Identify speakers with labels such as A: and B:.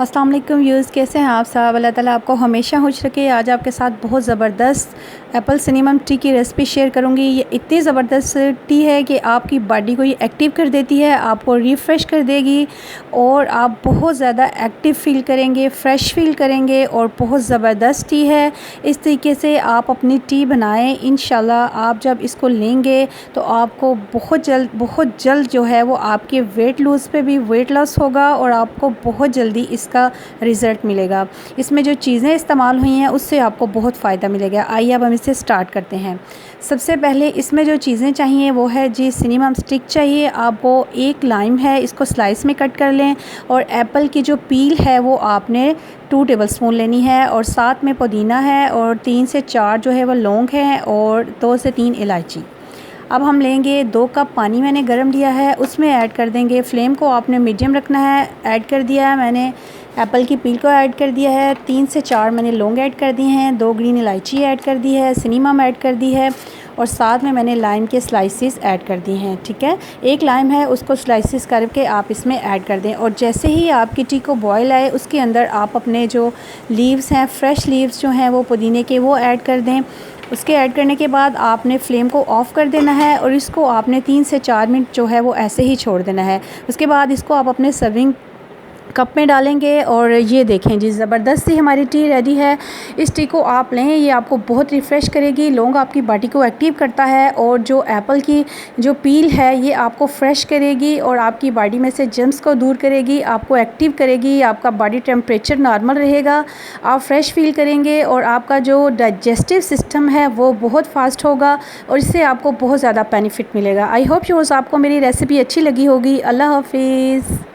A: अस्सलाम वालेकुम व्यूज़, कैसे हैं आप सब। अल्लाह ताला आपको हमेशा खुश रखे। आज आपके साथ बहुत ज़बरदस्त एप्पल सिनेमन टी की रेसिपी शेयर करूंगी। ये इतनी ज़बरदस्त टी है कि आपकी बॉडी को ये एक्टिव कर देती है, आपको रिफ़्रेश कर देगी और आप बहुत ज़्यादा एक्टिव फ़ील करेंगे, फ़्रेश फ़ील करेंगे और बहुत ज़बरदस्त टी है। इस तरीके से आप अपनी टी बनाएँ, इंशाल्लाह आप जब इसको लेंगे तो आपको बहुत जल्द जो है वो आपके वेट लूज़ पे भी वेट लॉस होगा और आपको बहुत जल्दी इसका रिज़ल्ट मिलेगा। इसमें जो चीज़ें इस्तेमाल हुई हैं उससे आपको बहुत फ़ायदा मिलेगा। आइए अब हम इसे स्टार्ट करते हैं। सबसे पहले इसमें जो चीज़ें चाहिए वो है जी सिनेमन स्टिक चाहिए आपको। एक लाइम है, इसको स्लाइस में कट कर लें और एप्पल की जो पील है वो आपने 2 टेबलस्पून लेनी है और साथ में पुदीना है और 3 से 4 जो है वो लौंग हैं और 2 से 3 इलायची। अब हम लेंगे 2 कप पानी मैंने गरम लिया है, उसमें ऐड कर देंगे। फ्लेम को आपने मीडियम रखना है। ऐड कर दिया है मैंने एप्पल की पील को ऐड कर दिया है, 3 से 4 मैंने लौंग ऐड कर दिए हैं, 2 ग्रीन इलायची ऐड कर दी है, सिनेमम ऐड कर दी है और साथ में मैंने लाइम के स्लाइसेस ऐड कर दिए हैं। ठीक है, एक लाइम है उसको स्लाइसेस करके आप इसमें ऐड कर दें और जैसे ही आपकी टी को बॉयल आए उसके अंदर आप अपने जो लीव्स हैं, फ्रेश लीव्स जो हैं वो पुदीने के, वो ऐड कर दें। उसके ऐड करने के बाद आपने फ्लेम को ऑफ़ कर देना है और इसको आपने 3 से 4 मिनट जो है वो ऐसे ही छोड़ देना है। उसके बाद इसको आप अपने सर्विंग कप में डालेंगे और ये देखें जी ज़बरदस्त सी हमारी टी रेडी है। इस टी को आप लें, ये आपको बहुत रिफ़्रेश करेगी। लौंग आपकी बॉडी को एक्टिव करता है और जो एप्पल की जो पील है ये आपको फ्रेश करेगी और आपकी बॉडी में से जर्म्स को दूर करेगी, आपको एक्टिव करेगी, आपका बॉडी टेम्परेचर नॉर्मल रहेगा, आप फ्रेश फील करेंगे और आपका जो डाइजेस्टिव सिस्टम है वो बहुत फास्ट होगा और इससे आपको बहुत ज़्यादा बेनिफिट मिलेगा। आई होप यूज़ आपको मेरी रेसिपी अच्छी लगी होगी। अल्लाह हाफिज़।